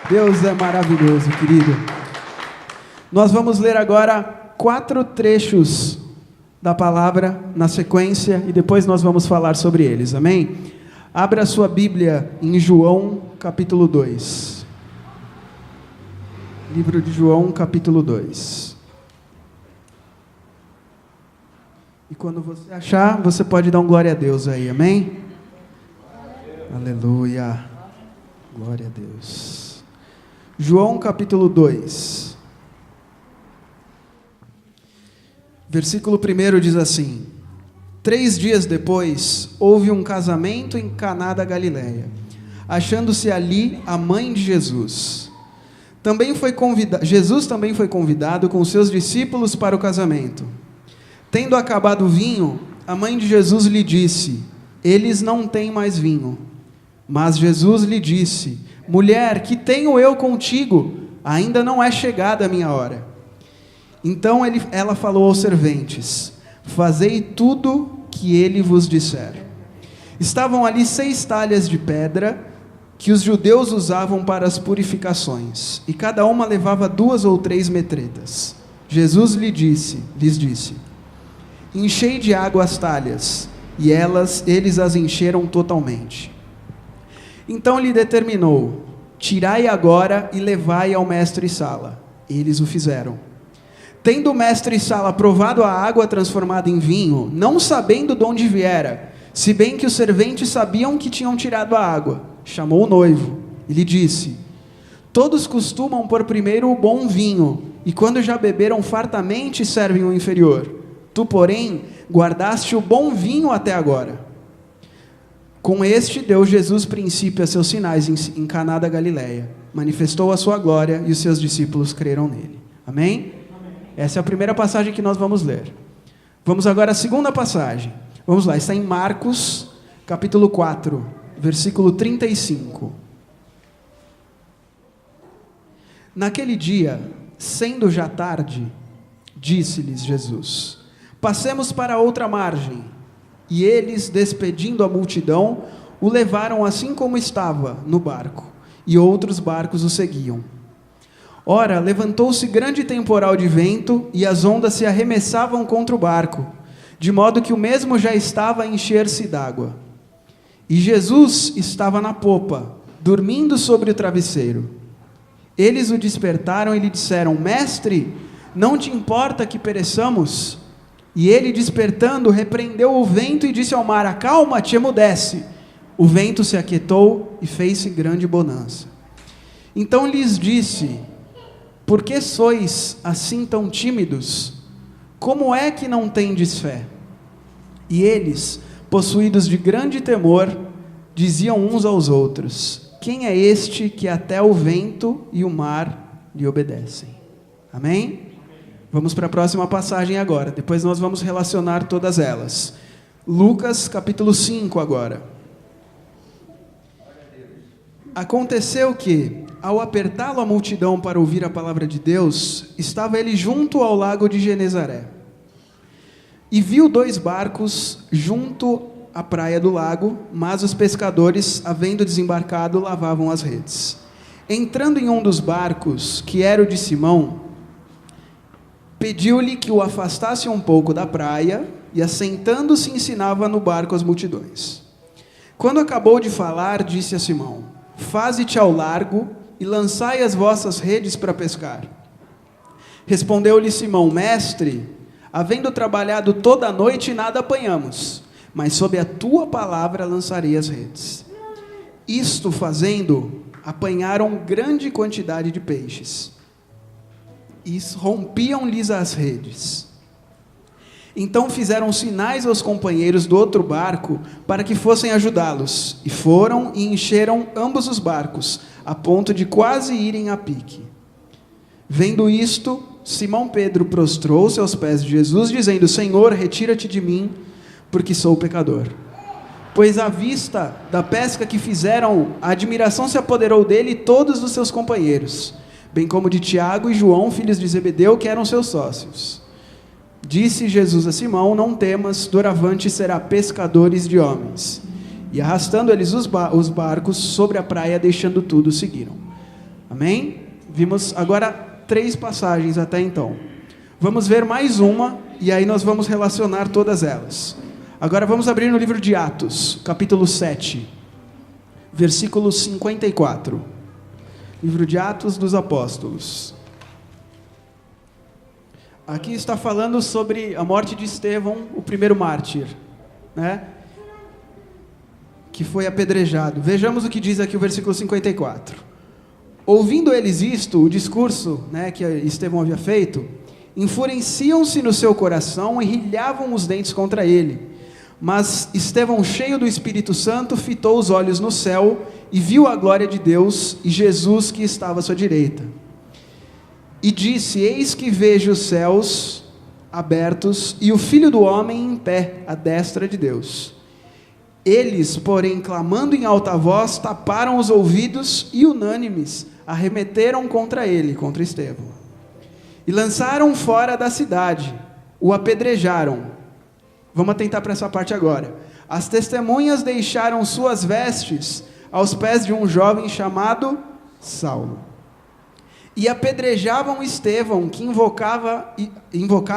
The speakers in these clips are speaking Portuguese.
Deus é maravilhoso, querido. Nós vamos ler agora 4 trechos da palavra na sequência e depois nós vamos falar sobre eles, amém? Abra a sua Bíblia em João, capítulo 2. Livro de João, capítulo 2. E quando você achar, você pode dar um glória a Deus aí, amém? Aleluia. Glória a Deus. João capítulo 2. Versículo 1 diz assim: 3 dias depois, houve um casamento em Caná da Galileia, achando-se ali a mãe de Jesus. Jesus também foi convidado com seus discípulos para o casamento. Tendo acabado o vinho, a mãe de Jesus lhe disse: eles não têm mais vinho. Mas Jesus lhe disse: mulher, que tenho eu contigo? Ainda não é chegada a minha hora. Então ela falou aos serventes: fazei tudo que ele vos disser. Estavam ali 6 talhas de pedra, que os judeus usavam para as purificações, e cada uma levava 2 ou 3 metretas. Jesus lhes disse: enchei de água as talhas, e eles as encheram totalmente. Então lhe determinou: tirai agora e levai ao mestre-sala. Eles o fizeram. Tendo o mestre-sala provado a água transformada em vinho, não sabendo de onde viera, se bem que os serventes sabiam que tinham tirado a água, chamou o noivo e lhe disse: todos costumam pôr primeiro o bom vinho, e quando já beberam fartamente servem o inferior. Tu, porém, guardaste o bom vinho até agora. Com este deu Jesus princípio a seus sinais em Caná da Galileia. Manifestou a sua glória e os seus discípulos creram nele. Amém? Essa é a primeira passagem que nós vamos ler. Vamos agora à segunda passagem. Vamos lá, está em Marcos, capítulo 4, versículo 35. Naquele dia, sendo já tarde, disse-lhes Jesus: passemos para outra margem. E eles, despedindo a multidão, o levaram assim como estava, no barco, e outros barcos o seguiam. Ora, levantou-se grande temporal de vento, e as ondas se arremessavam contra o barco, de modo que o mesmo já estava a encher-se d'água. E Jesus estava na popa, dormindo sobre o travesseiro. Eles o despertaram e lhe disseram: mestre, não te importa que pereçamos? E ele, despertando, repreendeu o vento e disse ao mar: acalma-te, emudece. O vento se aquietou e fez-se grande bonança. Então lhes disse: por que sois assim tão tímidos? Como é que não tendes fé? E eles, possuídos de grande temor, diziam uns aos outros: quem é este que até o vento e o mar lhe obedecem? Amém? Vamos para a próxima passagem agora, depois nós vamos relacionar todas elas. Lucas capítulo 5 agora. Aconteceu que, ao apertá-lo a multidão para ouvir a palavra de Deus, estava ele junto ao lago de Genezaré. E viu 2 barcos junto à praia do lago, mas os pescadores, havendo desembarcado, lavavam as redes. Entrando em um dos barcos, que era o de Simão, pediu-lhe que o afastasse um pouco da praia, e assentando-se ensinava no barco as multidões. Quando acabou de falar, disse a Simão: faze-te ao largo e lançai as vossas redes para pescar. Respondeu-lhe Simão: mestre, havendo trabalhado toda a noite, nada apanhamos, mas sob a tua palavra lançarei as redes. Isto fazendo, apanharam grande quantidade de peixes, e rompiam-lhes as redes. Então fizeram sinais aos companheiros do outro barco para que fossem ajudá-los, e foram e encheram ambos os barcos, a ponto de quase irem a pique. Vendo isto, Simão Pedro prostrou-se aos pés de Jesus, dizendo: Senhor, retira-te de mim, porque sou pecador. Pois à vista da pesca que fizeram, a admiração se apoderou dele e todos os seus companheiros, bem como de Tiago e João, filhos de Zebedeu, que eram seus sócios. Disse Jesus a Simão: não temas, doravante será pescadores de homens. E arrastando eles os barcos sobre a praia, deixando tudo, seguiram. Amém? Vimos agora 3 passagens até então. Vamos ver mais uma, e aí nós vamos relacionar todas elas. Agora vamos abrir no livro de Atos, capítulo 7, versículo 54. Livro de Atos dos Apóstolos. Aqui está falando sobre a morte de Estevão, o primeiro mártir, né? Que foi apedrejado. Vejamos o que diz aqui o versículo 54. Ouvindo eles isto, o discurso, né, que Estevão havia feito, enfureciam-se no seu coração e rilhavam os dentes contra ele. Mas Estevão, cheio do Espírito Santo, fitou os olhos no céu e viu a glória de Deus e Jesus que estava à sua direita. E disse: eis que vejo os céus abertos e o Filho do Homem em pé à destra de Deus. Eles, porém, clamando em alta voz, taparam os ouvidos e, unânimes, arremeteram contra ele, contra Estevão. E lançaram fora da cidade, o apedrejaram. Vamos atentar para essa parte agora. As testemunhas deixaram suas vestes aos pés de um jovem chamado Saulo. E apedrejavam Estevão, que invocava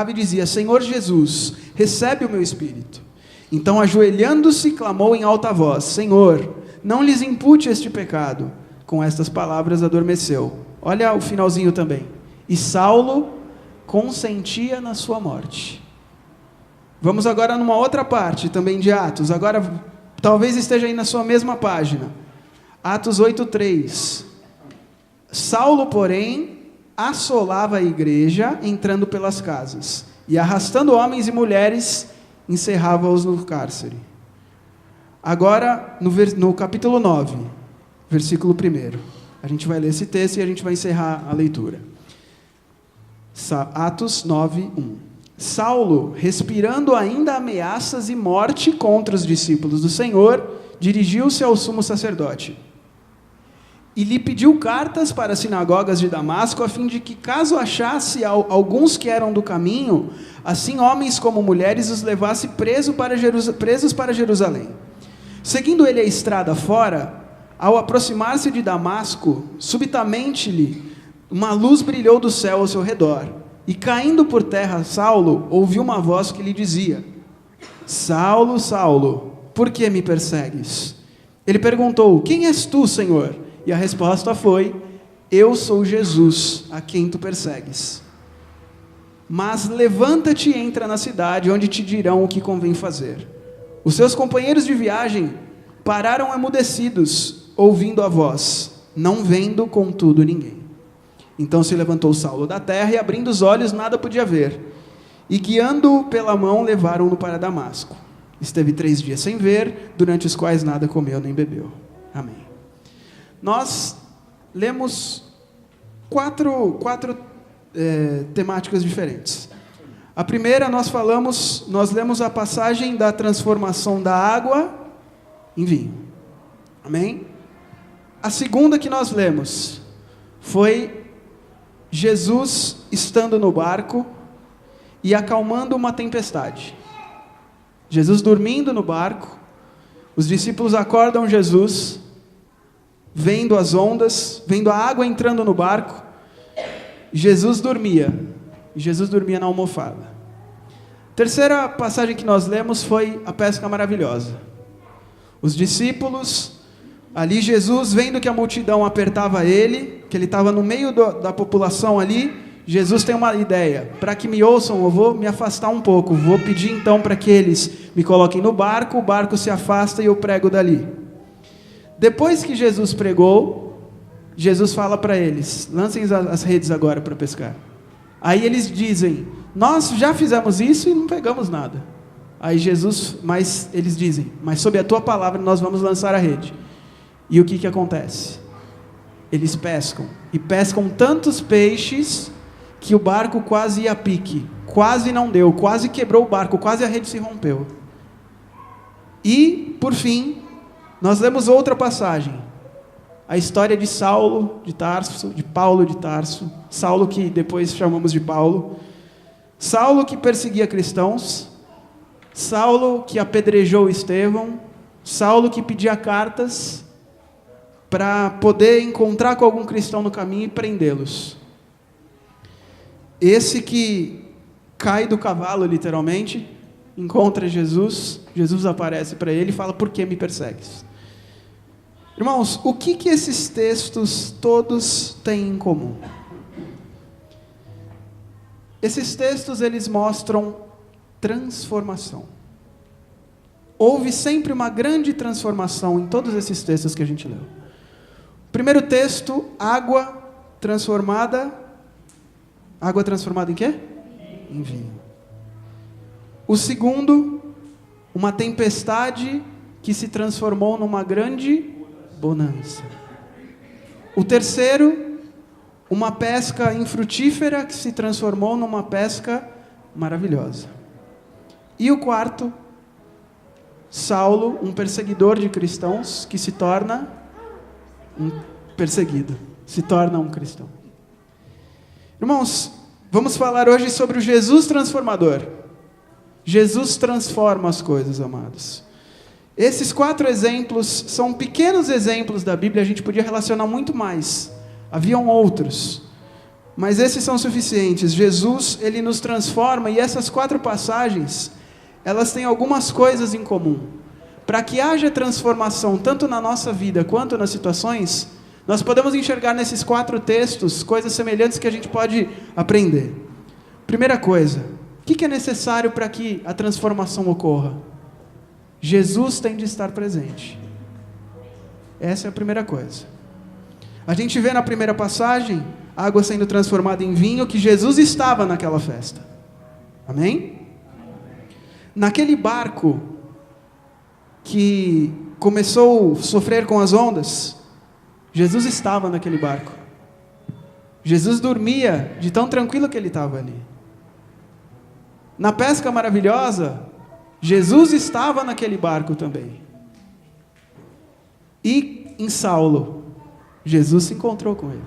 e dizia: Senhor Jesus, recebe o meu espírito. Então, ajoelhando-se, clamou em alta voz: Senhor, não lhes impute este pecado. Com estas palavras adormeceu. Olha o finalzinho também. E Saulo consentia na sua morte. Vamos agora numa outra parte também de Atos. Agora, talvez esteja aí na sua mesma página. Atos 8:3. Saulo, porém, assolava a igreja, entrando pelas casas, e arrastando homens e mulheres, encerrava-os no cárcere. Agora, no capítulo 9, versículo 1. A gente vai ler esse texto e a gente vai encerrar a leitura. Atos 9:1. Saulo, respirando ainda ameaças e morte contra os discípulos do Senhor, dirigiu-se ao sumo sacerdote. E lhe pediu cartas para as sinagogas de Damasco, a fim de que, caso achasse alguns que eram do caminho, assim homens como mulheres, os levasse presos para Jerusalém. Seguindo ele a estrada fora, ao aproximar-se de Damasco, subitamente-lhe uma luz brilhou do céu ao seu redor. E caindo por terra, Saulo ouviu uma voz que lhe dizia: Saulo, Saulo, por que me persegues? Ele perguntou: quem és tu, Senhor? E a resposta foi: eu sou Jesus, a quem tu persegues. Mas levanta-te e entra na cidade, onde te dirão o que convém fazer. Os seus companheiros de viagem pararam emudecidos, ouvindo a voz, não vendo, contudo, ninguém. Então se levantou Saulo da terra, e abrindo os olhos, nada podia ver. E guiando-o pela mão, levaram-no para Damasco. Esteve 3 dias sem ver, durante os quais nada comeu nem bebeu. Amém. Nós lemos quatro temáticas diferentes. A primeira nós lemos a passagem da transformação da água em vinho. Amém? A segunda que nós lemos foi Jesus estando no barco e acalmando uma tempestade. Jesus dormindo no barco, os discípulos acordam Jesus, vendo as ondas, vendo a água entrando no barco. Jesus dormia na almofada. Terceira passagem que nós lemos foi a pesca maravilhosa. Os discípulos, ali Jesus, vendo que a multidão apertava ele, que ele estava no meio da população ali, Jesus tem uma ideia: para que me ouçam, eu vou me afastar um pouco, vou pedir então para que eles me coloquem no barco, o barco se afasta e eu prego dali. Depois que Jesus pregou, Jesus fala para eles: lancem as redes agora para pescar. Aí eles dizem: nós já fizemos isso e não pegamos nada. Aí eles dizem: mas sob a tua palavra nós vamos lançar a rede. E o que acontece? Eles pescam, e pescam tantos peixes, que o barco quase ia a pique, quase não deu, quase quebrou o barco, quase a rede se rompeu. E, por fim, nós lemos outra passagem, a história de Saulo de Tarso, de Paulo de Tarso, Saulo que depois chamamos de Paulo, Saulo que perseguia cristãos, Saulo que apedrejou Estevão, Saulo que pedia cartas, para poder encontrar com algum cristão no caminho e prendê-los. Esse que cai do cavalo, literalmente, encontra Jesus, Jesus aparece para ele e fala: por que me persegues? Irmãos, o que esses textos todos têm em comum? Esses textos, eles mostram transformação. Houve sempre uma grande transformação em todos esses textos que a gente leu. Primeiro texto, água transformada em quê? Em vinho. O segundo, uma tempestade que se transformou numa grande bonança. O terceiro, uma pesca infrutífera que se transformou numa pesca maravilhosa. E o quarto, Saulo, um perseguidor de cristãos que se torna um perseguido, se torna um cristão. Irmãos, vamos falar hoje sobre o Jesus transformador. Jesus transforma as coisas, amados. Esses 4 exemplos são pequenos exemplos da Bíblia, a gente podia relacionar muito mais. Haviam outros, mas esses são suficientes. Jesus, ele nos transforma, e essas 4 passagens, elas têm algumas coisas em comum. Para que haja transformação, tanto na nossa vida quanto nas situações, nós podemos enxergar nesses 4 textos coisas semelhantes que a gente pode aprender. Primeira coisa, o que é necessário para que a transformação ocorra? Jesus tem de estar presente. Essa é a primeira coisa. A gente vê na primeira passagem, água sendo transformada em vinho, que Jesus estava naquela festa. Amém? Naquele barco que começou a sofrer com as ondas, Jesus estava naquele barco. Jesus dormia de tão tranquilo que ele estava ali. Na pesca maravilhosa, Jesus estava naquele barco também. E em Saulo, Jesus se encontrou com ele.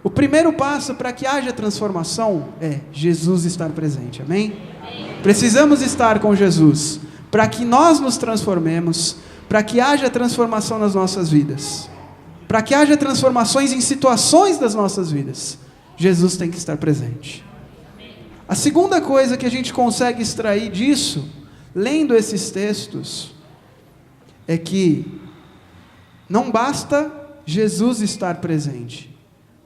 O primeiro passo para que haja transformação é Jesus estar presente, amém? Precisamos estar com Jesus, para que nós nos transformemos, para que haja transformação nas nossas vidas, para que haja transformações em situações das nossas vidas. Jesus tem que estar presente. A segunda coisa que a gente consegue extrair disso, lendo esses textos, é que não basta Jesus estar presente,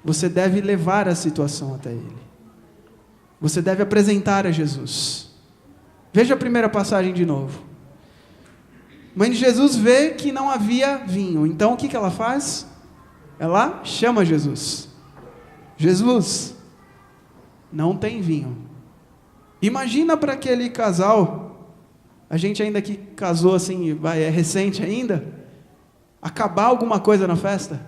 você deve levar a situação até Ele. Você deve apresentar a Jesus. Veja a primeira passagem de novo. Mãe de Jesus vê que não havia vinho, então o que ela faz? Ela chama Jesus. Jesus, não tem vinho. Imagina para aquele casal, a gente ainda que casou assim, é recente ainda, acabar alguma coisa na festa.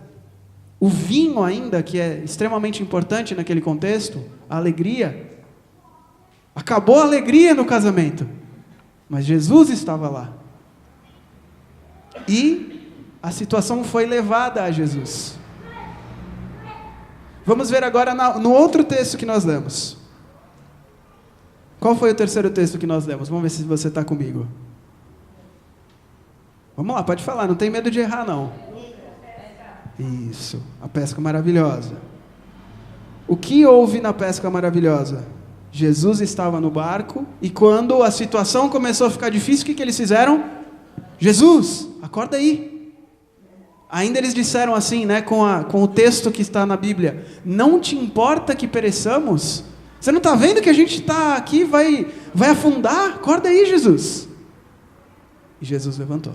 O vinho ainda, que é extremamente importante naquele contexto, a alegria. Acabou a alegria no casamento, mas Jesus estava lá. E a situação foi levada a Jesus. Vamos ver agora no outro texto que nós lemos. Qual foi o terceiro texto que nós lemos? Vamos ver se você está comigo. Vamos lá, pode falar, não tem medo de errar não. Isso, a pesca maravilhosa. O que houve na pesca maravilhosa? Jesus estava no barco, e quando a situação começou a ficar difícil, o que eles fizeram? Jesus, acorda aí. Ainda eles disseram assim, né, com o texto que está na Bíblia: não te importa que pereçamos? Você não está vendo que a gente está aqui, vai afundar? Acorda aí, Jesus. E Jesus levantou.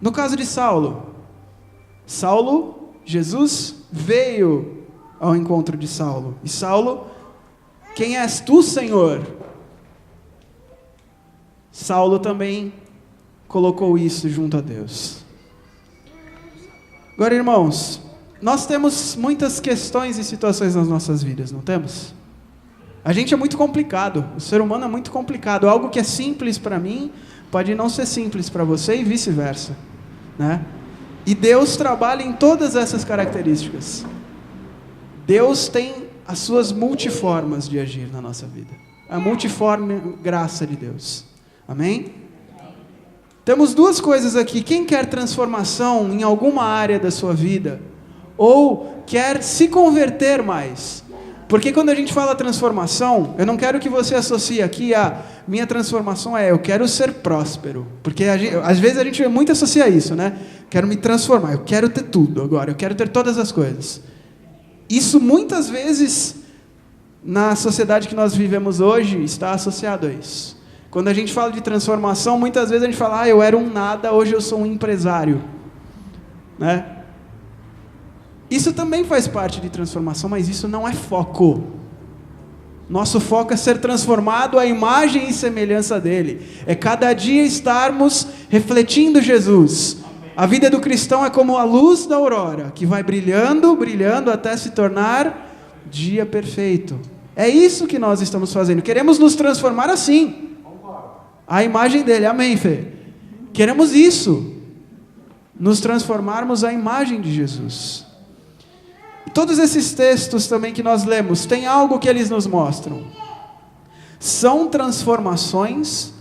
No caso de Saulo, Jesus veio ao encontro de Saulo. E Saulo: quem és tu, Senhor? Saulo também colocou isso junto a Deus. Agora, irmãos, nós temos muitas questões e situações nas nossas vidas, não temos? A gente é muito complicado, o ser humano é muito complicado. Algo que é simples para mim pode não ser simples para você e vice-versa, né? E Deus trabalha em todas essas características. Deus tem as suas multiformas de agir na nossa vida. A multiforme graça de Deus. Amém? Temos duas coisas aqui. Quem quer transformação em alguma área da sua vida, ou quer se converter mais? Porque quando a gente fala transformação, eu não quero que você associe aqui a minha transformação eu quero ser próspero. Porque às vezes a gente muito associa isso, né? Quero me transformar, eu quero ter tudo agora, eu quero ter todas as coisas. Isso muitas vezes, na sociedade que nós vivemos hoje, está associado a isso. Quando a gente fala de transformação, muitas vezes a gente fala, eu era um nada, hoje eu sou um empresário. Né? Isso também faz parte de transformação, mas isso não é foco. Nosso foco é ser transformado à imagem e semelhança dele. É cada dia estarmos refletindo Jesus. A vida do cristão é como a luz da aurora, que vai brilhando, brilhando, até se tornar dia perfeito. É isso que nós estamos fazendo. Queremos nos transformar assim. A imagem dele. Amém, Fê? Queremos isso. Nos transformarmos à imagem de Jesus. Todos esses textos também que nós lemos, tem algo que eles nos mostram. São transformações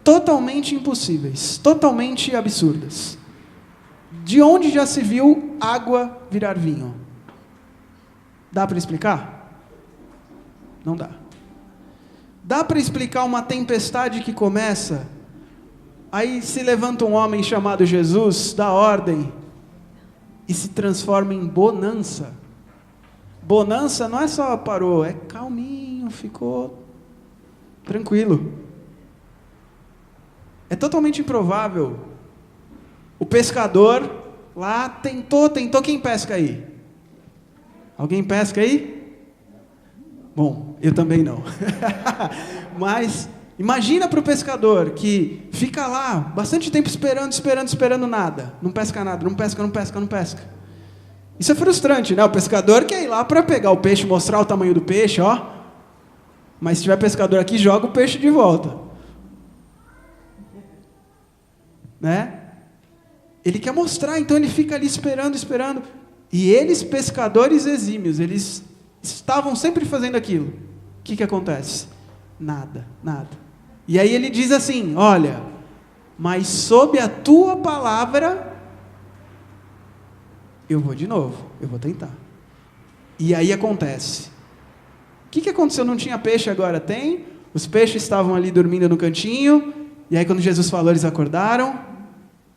totalmente impossíveis, totalmente absurdas. De onde já se viu água virar vinho? Dá para explicar? Não dá. Dá para explicar uma tempestade que começa, aí se levanta um homem chamado Jesus, dá ordem, e se transforma em bonança. Bonança não é só parou, é calminho, ficou tranquilo. É totalmente improvável. O pescador lá tentou, quem pesca aí? Alguém pesca aí? Bom, eu também não. Mas imagina para o pescador que fica lá bastante tempo esperando nada. Não pesca nada, não pesca. Isso é frustrante, né? O pescador quer ir lá para pegar o peixe, mostrar o tamanho do peixe, ó. Mas se tiver pescador aqui, joga o peixe de volta. Né? Ele quer mostrar, então ele fica ali esperando. E eles, pescadores exímios, eles estavam sempre fazendo aquilo. O que acontece? Nada. E aí ele diz assim, olha, mas sob a tua palavra, eu vou de novo, eu vou tentar. E aí acontece. O que aconteceu? Não tinha peixe, agora tem. Os peixes estavam ali dormindo no cantinho. E aí quando Jesus falou, eles acordaram.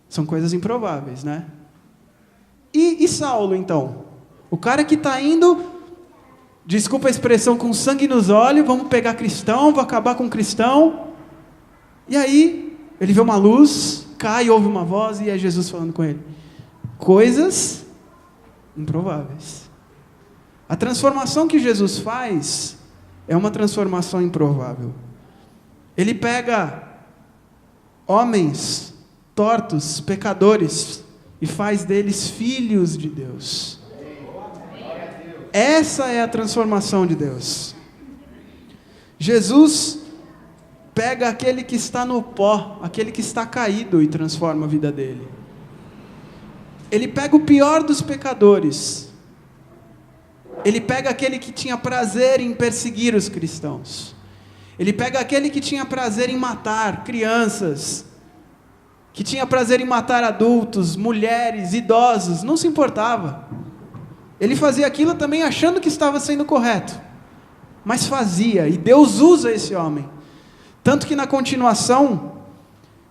São coisas improváveis, né? E Saulo, então? O cara que está indo, desculpa a expressão, com sangue nos olhos, vamos pegar cristão, vou acabar com cristão. E aí, ele vê uma luz, cai, ouve uma voz, e é Jesus falando com ele. Coisas improváveis. A transformação que Jesus faz é uma transformação improvável. Ele pega homens tortos, pecadores, e faz deles filhos de Deus. Essa é a transformação de Deus. Jesus pega aquele que está no pó, aquele que está caído, e transforma a vida dele. Ele pega o pior dos pecadores. Ele pega aquele que tinha prazer em perseguir os cristãos. Ele pega aquele que tinha prazer em matar crianças, que tinha prazer em matar adultos, mulheres, idosos, não se importava. Ele fazia aquilo também achando que estava sendo correto, mas fazia, e Deus usa esse homem. Tanto que na continuação,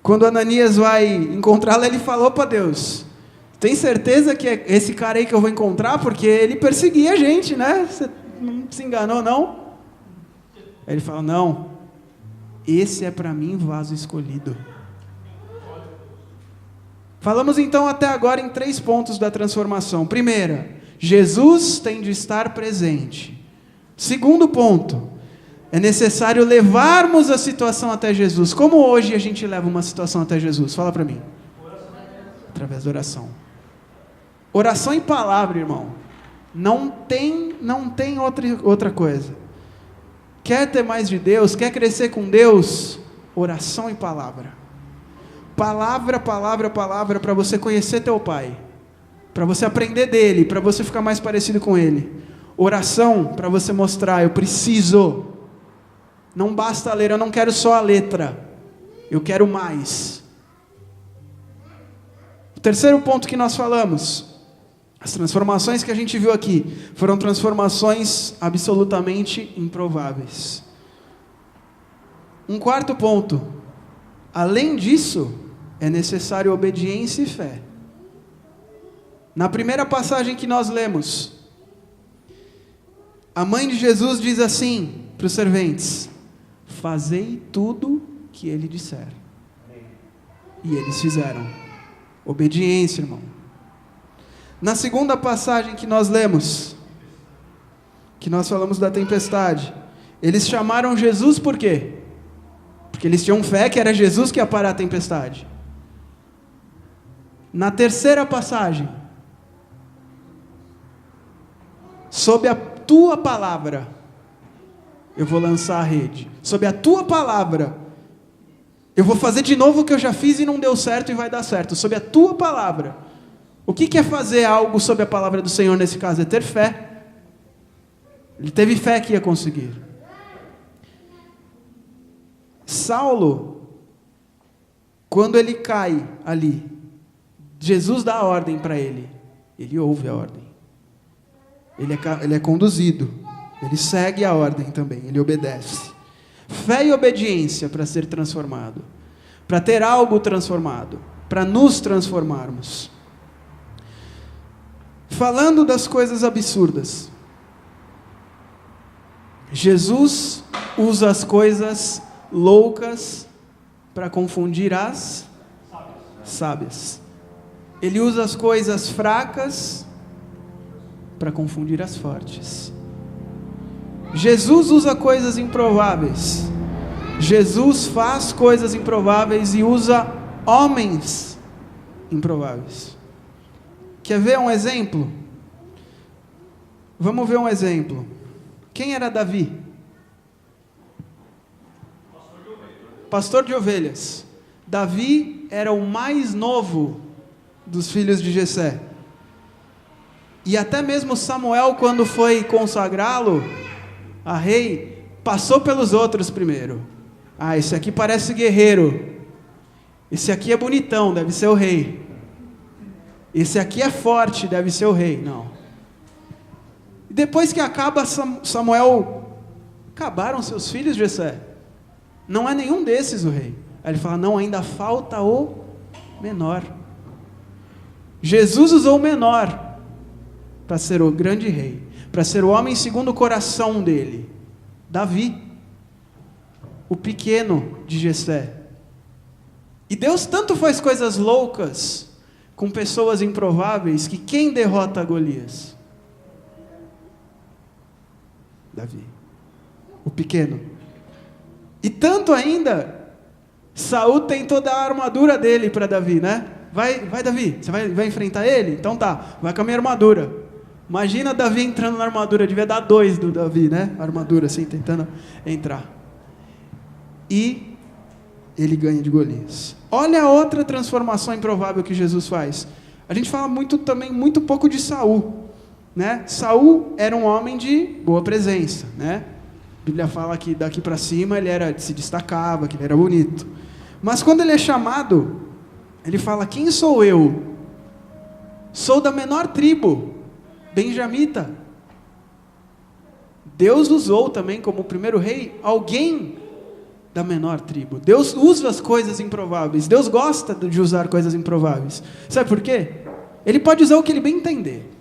quando Ananias vai encontrá-lo, ele falou para Deus, tem certeza que é esse cara aí que eu vou encontrar? Porque ele perseguia a gente, né? Você não se enganou, não? Aí ele fala, não, esse é para mim vaso escolhido. Falamos então até agora em 3 pontos da transformação. Primeira, Jesus tem de estar presente. Segundo ponto, é necessário levarmos a situação até Jesus. Como hoje a gente leva uma situação até Jesus? Fala para mim. Através da oração. Oração e palavra, irmão. Não tem outra coisa. Quer ter mais de Deus? Quer crescer com Deus? Oração e palavra. Palavra, para você conhecer teu Pai, para você aprender dele, para você ficar mais parecido com ele. Oração, para você mostrar, eu preciso. Não basta ler, eu não quero só a letra, eu quero mais. terceiro ponto que nós falamos, as transformações que a gente viu aqui, foram transformações absolutamente improváveis. Um quarto ponto, além disso, é necessário obediência e fé. Na primeira passagem que nós lemos, a mãe de Jesus diz assim para os serventes: fazei tudo que ele disser. E eles fizeram. Obediência, irmão. Na segunda passagem que nós lemos, que nós falamos da tempestade, eles chamaram Jesus por quê? Porque eles tinham fé que era Jesus que ia parar a tempestade. Na terceira passagem, sob a tua palavra, eu vou lançar a rede. Sob a tua palavra, eu vou fazer de novo o que eu já fiz e não deu certo e vai dar certo. Sob a tua palavra. O que é fazer algo sob a palavra do Senhor nesse caso? É ter fé. Ele teve fé que ia conseguir. Saulo, quando ele cai ali, Jesus dá a ordem para ele. Ele ouve a ordem. Ele é conduzido. Ele segue a ordem também. Ele obedece. Fé e obediência para ser transformado. Para ter algo transformado. Para nos transformarmos. Falando das coisas absurdas. Jesus usa as coisas loucas para confundir as sábias. Ele usa as coisas fracas para confundir as fortes. Jesus usa coisas improváveis. Jesus faz coisas improváveis e usa homens improváveis. Quer ver um exemplo? Vamos ver um exemplo. Quem era Davi? Pastor de ovelhas. Davi era o mais novo dos filhos de Jessé. E até mesmo Samuel, quando foi consagrá-lo a rei, passou pelos outros primeiro. Ah, esse aqui parece guerreiro. Esse aqui é bonitão, deve ser o rei. Esse aqui é forte, deve ser o rei. Não. E depois que acaba Samuel, acabaram seus filhos, Jessé. Não é nenhum desses o rei. Aí ele fala, não, ainda falta o menor. Jesus usou o menor para ser o grande rei, para ser o homem segundo o coração dele. Davi, o pequeno de Jessé. E Deus tanto faz coisas loucas com pessoas improváveis, que quem derrota Golias? Davi, o pequeno. E tanto ainda, Saul tem toda a armadura dele para Davi, né? Vai Davi, você vai enfrentar ele? Então tá, vai com a minha armadura. Imagina Davi entrando na armadura, devia dar 2 do Davi, né? A armadura assim, tentando entrar. E ele ganha de Golias. Olha a outra transformação improvável que Jesus faz. A gente fala muito pouco de Saul, né? Saul era um homem de boa presença, né? A Bíblia fala que daqui para cima ele se destacava, que ele era bonito. Mas quando ele é chamado, ele fala, quem sou eu? Sou da menor tribo, benjamita. Deus usou também como primeiro rei alguém da menor tribo. Deus usa as coisas improváveis. Deus gosta de usar coisas improváveis. Sabe por quê? Ele pode usar o que ele bem entender.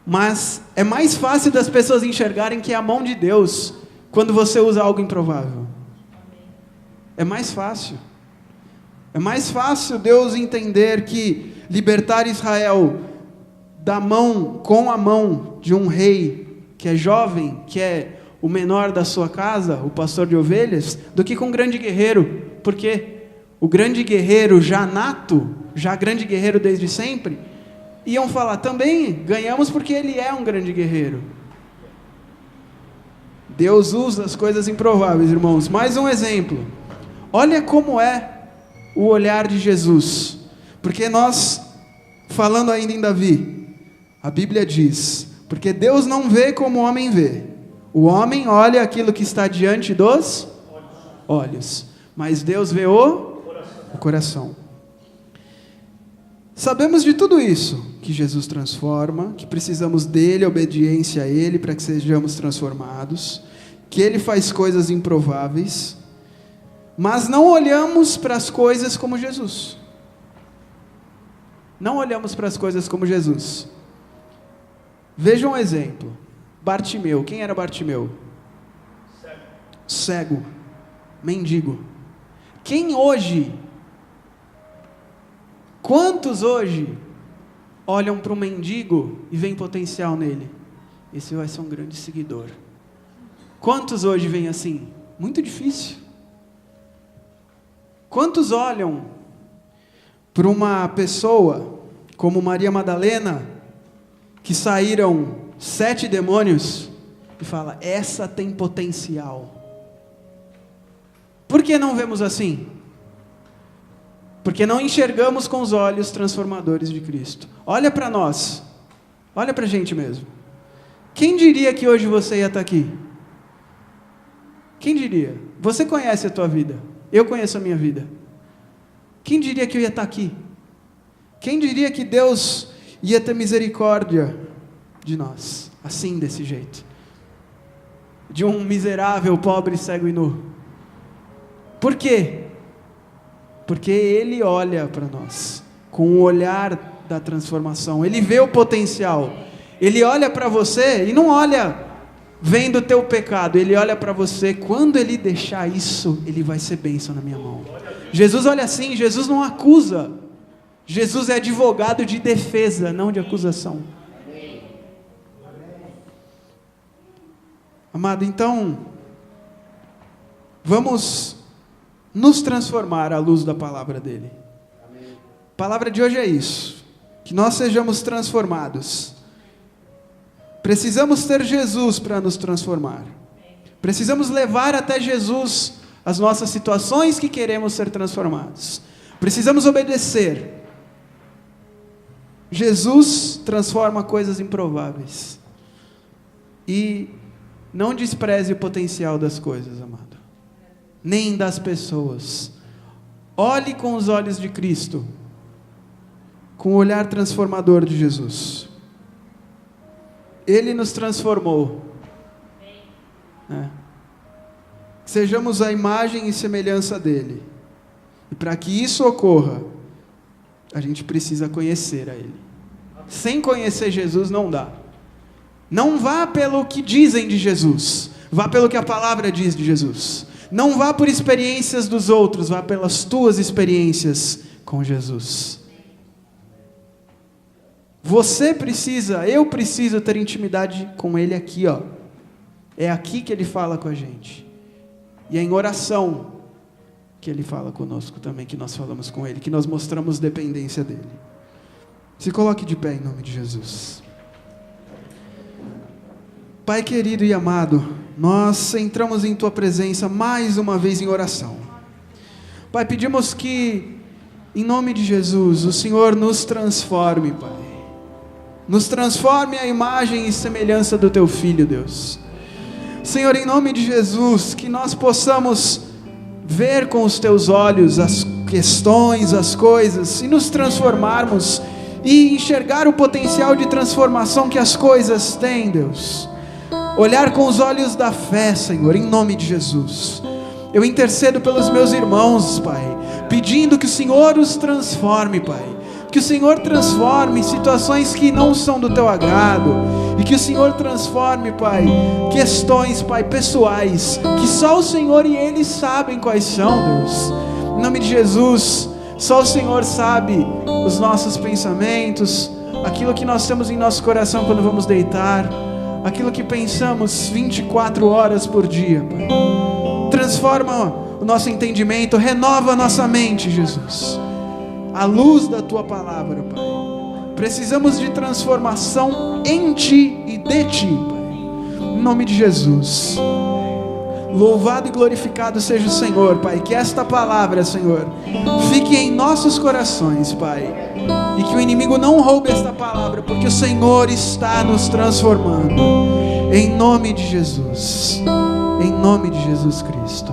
Mas é mais fácil das pessoas enxergarem que é a mão de Deus quando você usa algo improvável. É mais fácil. É mais fácil Deus entender que libertar Israel da mão, com a mão de um rei que é jovem, que é o menor da sua casa, o pastor de ovelhas, do que com um grande guerreiro. Porque o grande guerreiro já nato, já grande guerreiro desde sempre, iam falar, também ganhamos porque ele é um grande guerreiro. Deus usa as coisas improváveis, irmãos. Mais um exemplo. Olha como é o olhar de Jesus. Porque nós, falando ainda em Davi, a Bíblia diz, porque Deus não vê como o homem vê. O homem olha aquilo que está diante dos olhos. Mas Deus vê o coração. Sabemos de tudo isso, que Jesus transforma, que precisamos dele, obediência a ele para que sejamos transformados, que ele faz coisas improváveis, mas não olhamos para as coisas como Jesus. Não olhamos para as coisas como Jesus. Veja um exemplo. Bartimeu. Quem era Bartimeu? Cego. Mendigo. Quantos hoje olham para um mendigo e veem potencial nele? Esse vai ser um grande seguidor. Quantos hoje veem assim? Muito difícil. Quantos olham para uma pessoa como Maria Madalena, que saíram 7 demônios, e fala, essa tem potencial? Por que não vemos assim? Porque não enxergamos com os olhos transformadores de Cristo. Olha para nós, olha para a gente mesmo. Quem diria que hoje você ia estar aqui? Quem diria? Você conhece a tua vida, eu conheço a minha vida. Quem diria que eu ia estar aqui? Quem diria que Deus ia ter misericórdia de nós, assim, desse jeito? De um miserável, pobre, cego e nu. Por quê? Porque Ele olha para nós com o olhar da transformação. Ele vê o potencial. Ele olha para você e não olha vendo o teu pecado. Ele olha para você, quando Ele deixar isso, Ele vai ser bênção na minha mão. Jesus olha assim, Jesus não acusa. Jesus é advogado de defesa, não de acusação. Amado, então, vamos nos transformar à luz da palavra dele. A palavra de hoje é isso, que nós sejamos transformados. Precisamos ter Jesus para nos transformar. Precisamos levar até Jesus as nossas situações que queremos ser transformados. Precisamos obedecer. Jesus transforma coisas improváveis. E não despreze o potencial das coisas, amado. Nem das pessoas. Olhe com os olhos de Cristo, com o olhar transformador de Jesus. Ele nos transformou. Sejamos a imagem e semelhança dele. E para que isso ocorra, a gente precisa conhecer a ele. Sem conhecer Jesus não dá. Não vá pelo que dizem de Jesus, vá pelo que a palavra diz de Jesus. Não vá por experiências dos outros, vá pelas tuas experiências com Jesus. Eu preciso ter intimidade com Ele aqui, ó. É aqui que Ele fala com a gente. E é em oração que Ele fala conosco também, que nós falamos com Ele, que nós mostramos dependência dEle. Se coloque de pé em nome de Jesus. Pai querido e amado, nós entramos em Tua presença mais uma vez em oração. Pai, pedimos que, em nome de Jesus, o Senhor nos transforme, Pai. Nos transforme a imagem e semelhança do Teu Filho, Deus. Senhor, em nome de Jesus, que nós possamos ver com os Teus olhos as questões, as coisas, e nos transformarmos, e enxergar o potencial de transformação que as coisas têm, Deus. Olhar com os olhos da fé, Senhor, em nome de Jesus. Eu intercedo pelos meus irmãos, Pai, pedindo que o Senhor os transforme, Pai. Que o Senhor transforme situações que não são do Teu agrado. E que o Senhor transforme, Pai, questões, Pai, pessoais, que só o Senhor e Ele sabem quais são, Deus. Em nome de Jesus, só o Senhor sabe os nossos pensamentos, aquilo que nós temos em nosso coração quando vamos deitar, aquilo que pensamos 24 horas por dia, Pai. Transforma o nosso entendimento, renova a nossa mente, Jesus, à luz da Tua palavra, Pai. Precisamos de transformação em Ti e de Ti, Pai. Em nome de Jesus. Louvado e glorificado seja o Senhor, Pai. Que esta palavra, Senhor, fique em nossos corações, Pai. E que o inimigo não roube esta palavra, porque o Senhor está nos transformando. Em nome de Jesus. Em nome de Jesus Cristo.